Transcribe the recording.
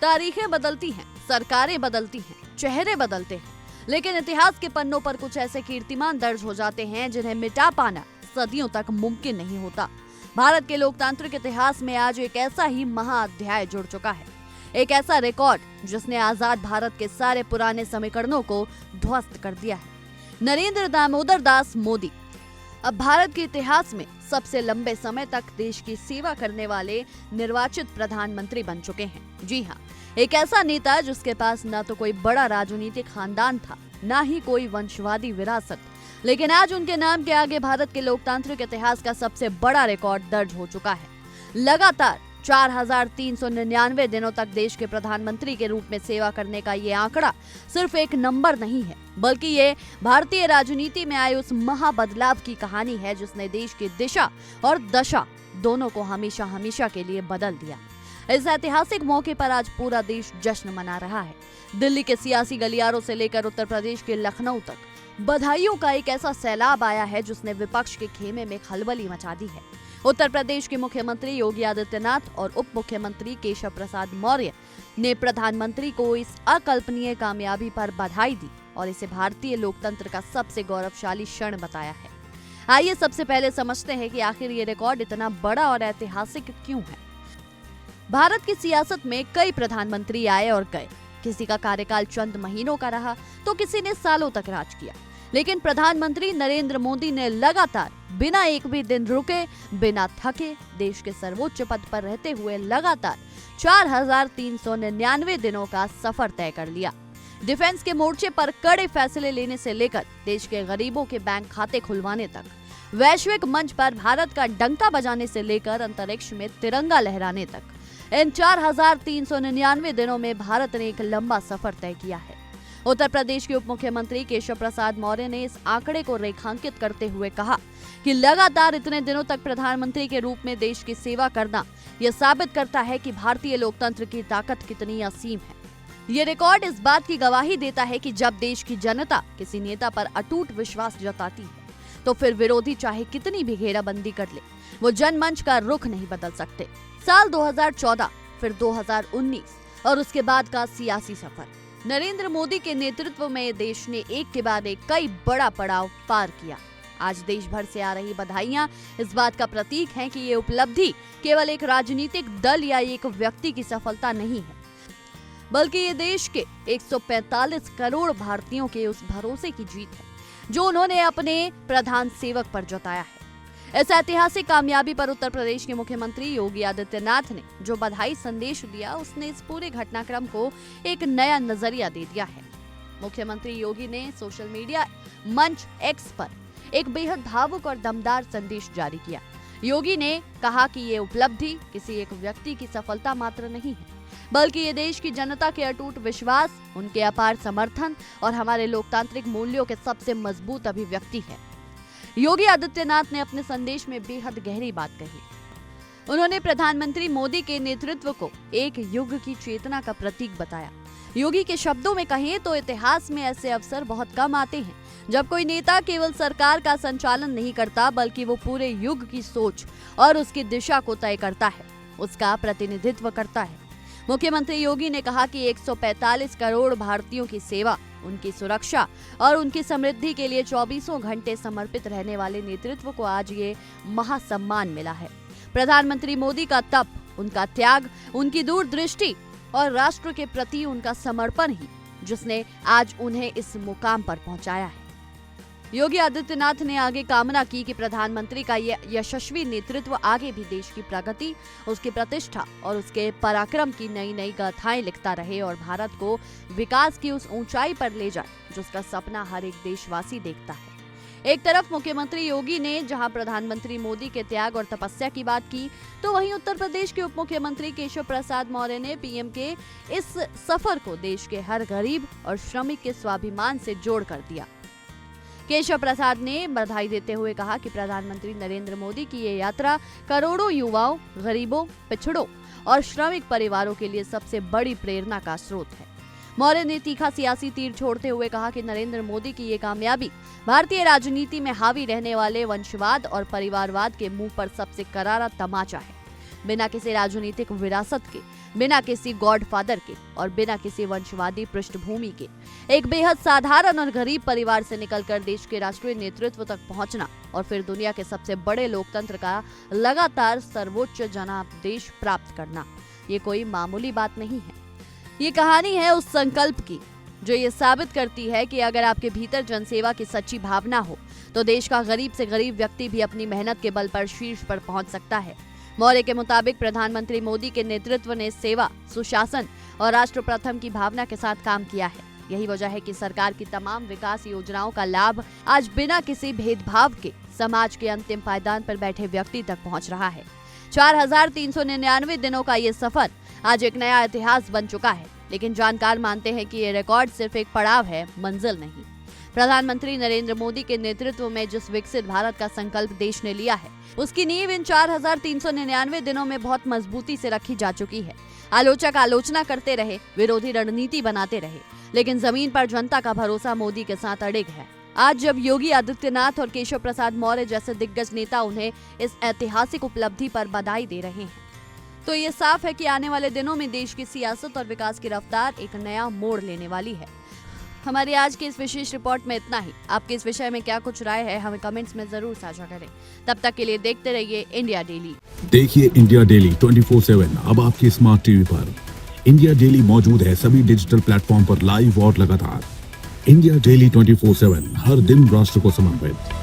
तारीखें बदलती हैं, सरकारें बदलती हैं, चेहरे बदलते हैं, लेकिन इतिहास के पन्नों पर कुछ ऐसे कीर्तिमान दर्ज हो जाते हैं जिन्हें मिटा पाना सदियों तक मुमकिन नहीं होता। भारत के लोकतांत्रिक इतिहास में आज एक ऐसा ही महाअध्याय जुड़ चुका है, एक ऐसा रिकॉर्ड जिसने आजाद भारत के सारे पुराने समीकरणों को ध्वस्त कर दिया है। नरेंद्र दामोदर दास मोदी अब भारत के इतिहास में सबसे लंबे समय तक देश की सेवा करने वाले निर्वाचित प्रधानमंत्री बन चुके हैं। जी हाँ, एक ऐसा नेता जिसके पास न तो कोई बड़ा राजनीतिक खानदान था, न ही कोई वंशवादी विरासत, लेकिन आज उनके नाम के आगे भारत के लोकतांत्रिक इतिहास का सबसे बड़ा रिकॉर्ड दर्ज हो चुका है। लगातार 4,399 दिनों तक देश के प्रधानमंत्री के रूप में सेवा करने का ये आंकड़ा सिर्फ एक नंबर नहीं है, बल्कि ये भारतीय राजनीति में आए उस महाबदलाव की कहानी है जिसने देश की दिशा और दशा दोनों को हमेशा हमेशा के लिए बदल दिया। इस ऐतिहासिक मौके पर आज पूरा देश जश्न मना रहा है। दिल्ली के सियासी गलियारों से लेकर उत्तर प्रदेश के लखनऊ तक बधाइयों का एक ऐसा सैलाब आया है जिसने विपक्ष के खेमे में खलबली मचा दी है। उत्तर प्रदेश के मुख्यमंत्री योगी आदित्यनाथ और उप मुख्यमंत्री केशव प्रसाद मौर्य ने प्रधानमंत्री को इस अकल्पनीय कामयाबी पर बधाई दी और इसे भारतीय लोकतंत्र का सबसे गौरवशाली क्षण बताया है। आइए सबसे पहले समझते हैं कि आखिर ये रिकॉर्ड इतना बड़ा और ऐतिहासिक क्यों है। भारत की सियासत में कई प्रधानमंत्री आए और गए, किसी का कार्यकाल चंद महीनों का रहा तो किसी ने सालों तक राज किया, लेकिन प्रधानमंत्री नरेंद्र मोदी ने लगातार बिना एक भी दिन रुके, बिना थके, देश के सर्वोच्च पद पर रहते हुए लगातार 4,399 दिनों का सफर तय कर लिया। डिफेंस के मोर्चे पर कड़े फैसले लेने से लेकर देश के गरीबों के बैंक खाते खुलवाने तक, वैश्विक मंच पर भारत का डंका बजाने से लेकर अंतरिक्ष में तिरंगा लहराने तक, इन 4,399 दिनों में भारत ने एक लंबा सफर तय किया है। उत्तर प्रदेश के उप मुख्यमंत्री केशव प्रसाद मौर्य ने इस आंकड़े को रेखांकित करते हुए कहा कि लगातार इतने दिनों तक प्रधानमंत्री के रूप में देश की सेवा करना यह साबित करता है कि भारतीय लोकतंत्र की ताकत कितनी असीम है। ये रिकॉर्ड इस बात की गवाही देता है कि जब देश की जनता किसी नेता पर अटूट विश्वास जताती है तो फिर विरोधी चाहे कितनी भी घेराबंदी कर ले, वो जनमंच का रुख नहीं बदल सकते। साल 2014, फिर 2019 और उसके बाद का सियासी सफर, नरेंद्र मोदी के नेतृत्व में देश ने एक के बाद एक कई बड़ा पड़ाव पार किया। आज देश भर से आ रही बधाइयां इस बात का प्रतीक हैं कि ये उपलब्धि केवल एक राजनीतिक दल या एक व्यक्ति की सफलता नहीं है, बल्कि ये देश के 145 करोड़ भारतीयों के उस भरोसे की जीत है जो उन्होंने अपने प्रधान सेवक पर जताया है। इस ऐतिहासिक कामयाबी पर उत्तर प्रदेश के मुख्यमंत्री योगी आदित्यनाथ ने जो बधाई संदेश दिया, उसने इस पूरे घटनाक्रम को एक नया नजरिया दे दिया है। मुख्यमंत्री योगी ने सोशल मीडिया मंच एक्स पर एक बेहद भावुक और दमदार संदेश जारी किया। योगी ने कहा कि ये उपलब्धि किसी एक व्यक्ति की सफलता मात्र नहीं है, बल्कि ये देश की जनता के अटूट विश्वास, उनके अपार समर्थन और हमारे लोकतांत्रिक मूल्यों के सबसे मजबूत अभिव्यक्ति है। योगी आदित्यनाथ ने अपने संदेश में बेहद गहरी बात कही। उन्होंने प्रधानमंत्री मोदी के नेतृत्व को एक युग की चेतना का प्रतीक बताया। योगी के शब्दों में कहें तो इतिहास में ऐसे अवसर बहुत कम आते हैं जब कोई नेता केवल सरकार का संचालन नहीं करता, बल्कि वो पूरे युग की सोच और उसकी दिशा को तय करता है, उसका प्रतिनिधित्व करता है। मुख्यमंत्री योगी ने कहा कि 145 करोड़ भारतीयों की सेवा, उनकी सुरक्षा और उनकी समृद्धि के लिए 24 घंटे समर्पित रहने वाले नेतृत्व को आज ये महासम्मान मिला है। प्रधानमंत्री मोदी का तप, उनका त्याग, उनकी दूरदृष्टि और राष्ट्र के प्रति उनका समर्पण ही जिसने आज उन्हें इस मुकाम पर पहुंचाया है। योगी आदित्यनाथ ने आगे कामना की कि प्रधानमंत्री का यह यशस्वी नेतृत्व आगे भी देश की प्रगति, उसकी प्रतिष्ठा और उसके पराक्रम की नई नई गाथाएं लिखता रहे और भारत को विकास की उस ऊंचाई पर ले जाए जिसका सपना हर एक देशवासी देखता है। एक तरफ मुख्यमंत्री योगी ने जहां प्रधानमंत्री मोदी के त्याग और तपस्या की बात की, तो वहीं उत्तर प्रदेश के उप मुख्यमंत्री केशव प्रसाद मौर्य ने पीएम के इस सफर को देश के हर गरीब और श्रमिक के स्वाभिमान से जोड़ कर दिया। केशव प्रसाद ने बधाई देते हुए कहा कि प्रधानमंत्री नरेंद्र मोदी की ये यात्रा करोड़ों युवाओं, गरीबों, पिछड़ों और श्रमिक परिवारों के लिए सबसे बड़ी प्रेरणा का स्रोत है। मौर्य ने तीखा सियासी तीर छोड़ते हुए कहा कि नरेंद्र मोदी की ये कामयाबी भारतीय राजनीति में हावी रहने वाले वंशवाद और परिवारवाद के मुंह पर सबसे करारा तमाचा है। बिना किसी राजनीतिक विरासत के बिना किसी गॉडफादर के और बिना किसी वंशवादी पृष्ठभूमि के एक बेहद साधारण और गरीब परिवार से निकलकर देश के राष्ट्रीय नेतृत्व तक पहुंचना और फिर दुनिया के सबसे बड़े लोकतंत्र का लगातार सर्वोच्च जनादेश प्राप्त करना, ये कोई मामूली बात नहीं है। ये कहानी है उस संकल्प की जो ये साबित करती है कि अगर आपके भीतर जनसेवा की सच्ची भावना हो तो देश का गरीब से गरीब व्यक्ति भी अपनी मेहनत के बल पर शीर्ष पर पहुंच सकता है। मौर्य के मुताबिक प्रधानमंत्री मोदी के नेतृत्व ने सेवा, सुशासन और राष्ट्र प्रथम की भावना के साथ काम किया है। यही वजह है कि सरकार की तमाम विकास योजनाओं का लाभ आज बिना किसी भेदभाव के समाज के अंतिम पायदान पर बैठे व्यक्ति तक पहुंच रहा है। 4399 दिनों का ये सफर आज एक नया इतिहास बन चुका है, लेकिन जानकार मानते हैं कि ये रिकॉर्ड सिर्फ एक पड़ाव है, मंजिल नहीं। प्रधानमंत्री नरेंद्र मोदी के नेतृत्व में जिस विकसित भारत का संकल्प देश ने लिया है, उसकी नींव इन 4399 दिनों में बहुत मजबूती से रखी जा चुकी है। आलोचक आलोचना करते रहे, विरोधी रणनीति बनाते रहे, लेकिन जमीन पर जनता का भरोसा मोदी के साथ अडिग है। आज जब योगी आदित्यनाथ और केशव प्रसाद मौर्य जैसे दिग्गज नेता उन्हें इस ऐतिहासिक उपलब्धि पर बधाई दे रहे हैं, तो ये साफ है कि आने वाले दिनों में देश की सियासत और विकास की रफ्तार एक नया मोड़ लेने वाली है। हमारी आज की इस विशेष रिपोर्ट में इतना ही। आपकी इस विषय में क्या कुछ राय है, हमें कमेंट्स में जरूर साझा करें। तब तक के लिए देखते रहिए इंडिया डेली। देखिए इंडिया डेली 24/7 अब आपकी स्मार्ट टीवी पर। इंडिया डेली मौजूद है सभी डिजिटल प्लेटफॉर्म पर लाइव और लगातार। इंडिया डेली 24/7 हर दिन राष्ट्र को समर्पित।